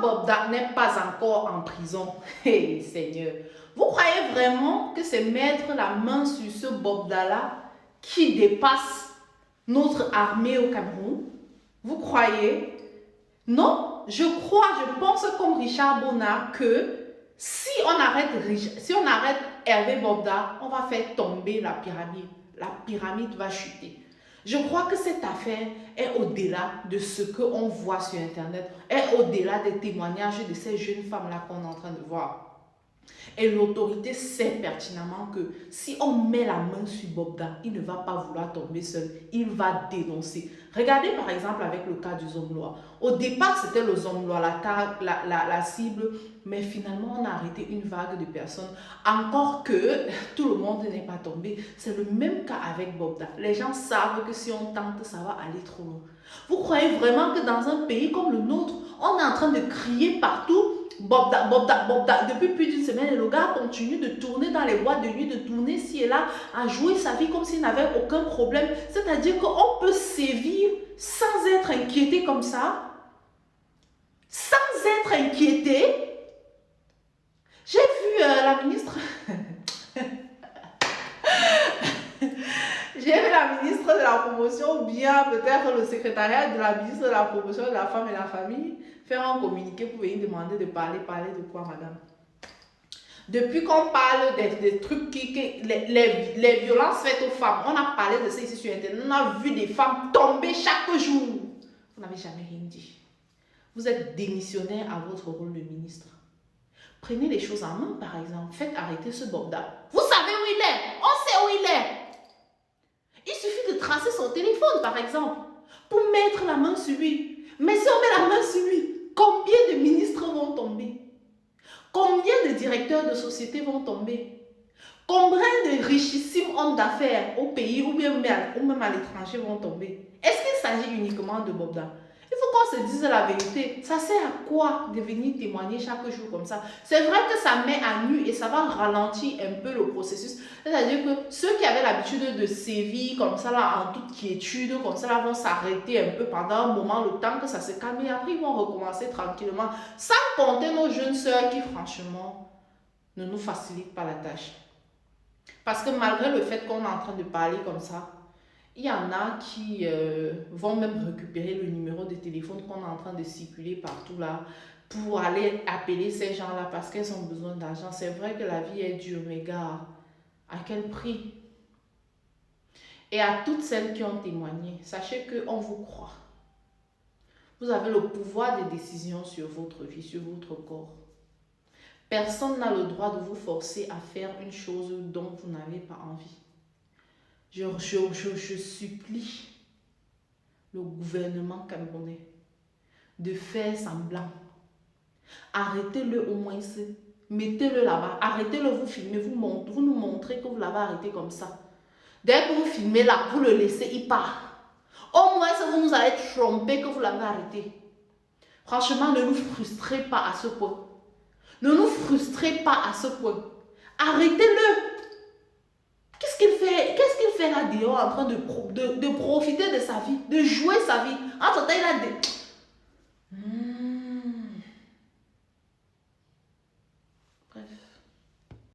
Bobda n'est pas encore en prison, hey, Seigneur, vous croyez vraiment que c'est mettre la main sur ce Bobda-là qui dépasse notre armée au Cameroun? Vous croyez? Non, je pense comme Richard Bonnard que si on arrête Hervé Bobda, on va faire tomber la pyramide. La pyramide va chuter. Je crois que cette affaire est au-delà de ce qu'on voit sur Internet, est au-delà des témoignages de ces jeunes femmes-là qu'on est en train de voir. Et l'autorité sait pertinemment que si on met la main sur Bobda, il ne va pas vouloir tomber seul, il va dénoncer. Regardez par exemple avec le cas du Zomloa. Au départ, c'était le Zomloa, la cible, mais finalement, on a arrêté une vague de personnes. Encore que tout le monde n'est pas tombé. C'est le même cas avec Bobda. Les gens savent que si on tente, ça va aller trop loin. Vous croyez vraiment que dans un pays comme le nôtre, on est en train de crier partout Bobda, Bobda, Bobda, depuis plus d'une semaine, et le gars continue de tourner dans les boîtes de nuit, de tourner ci et là, à jouer sa vie comme s'il n'avait aucun problème. C'est-à-dire qu'on peut sévir sans être inquiété comme ça, sans être inquiété. J'ai vu la ministre... J'ai vu la ministre de la promotion, ou bien peut-être le secrétariat de la ministre de la promotion de la femme et la famille, faire un communiqué pour venir demander de parler de quoi, madame? Depuis qu'on parle des trucs les violences faites aux femmes, on a parlé de ça ici sur Internet, on a vu des femmes tomber chaque jour. Vous n'avez jamais rien dit. Vous êtes démissionnaire à votre rôle de ministre. Prenez les choses en main, par exemple. Faites arrêter ce Bobda. Vous savez où il est. On sait où il est. Il suffit de tracer son téléphone, par exemple, pour mettre la main sur lui. Mais si on met la main sur lui, combien de ministres vont tomber? Combien de directeurs de société vont tomber? Combien de richissimes hommes d'affaires au pays ou même à l'étranger vont tomber? Est-ce qu'il s'agit uniquement de Bobda? Il faut qu'on se dise la vérité. Ça sert à quoi de venir témoigner chaque jour comme ça? C'est vrai que ça met à nu et ça va ralentir un peu le processus. C'est-à-dire que ceux qui avaient l'habitude de sévir comme ça là, en toute quiétude, comme ça là, vont s'arrêter un peu pendant un moment, le temps que ça se calme, et après ils vont recommencer tranquillement. Sans compter nos jeunes sœurs qui franchement ne nous facilitent pas la tâche. Parce que malgré le fait qu'on est en train de parler comme ça, il y en a qui vont même récupérer le numéro de téléphone qu'on est en train de circuler partout là pour aller appeler ces gens-là parce qu'elles ont besoin d'argent. C'est vrai que la vie est dure, mais gars, à quel prix? Et à toutes celles qui ont témoigné, sachez qu'on vous croit. Vous avez le pouvoir de décision sur votre vie, sur votre corps. Personne n'a le droit de vous forcer à faire une chose dont vous n'avez pas envie. Je supplie le gouvernement camerounais de faire semblant. Arrêtez-le au moins, mettez-le là-bas, arrêtez-le, vous filmez, vous nous montrez que vous l'avez arrêté comme ça. Dès que vous filmez là, vous le laissez, il part. Au moins, vous nous avez trompé que vous l'avez arrêté. Franchement, ne nous frustrez pas à ce point. Ne nous frustrez pas à ce point. Arrêtez-le. Qu'est-ce qu'il fait là dehors en train de profiter de sa vie, de jouer sa vie? En ce temps, il a des...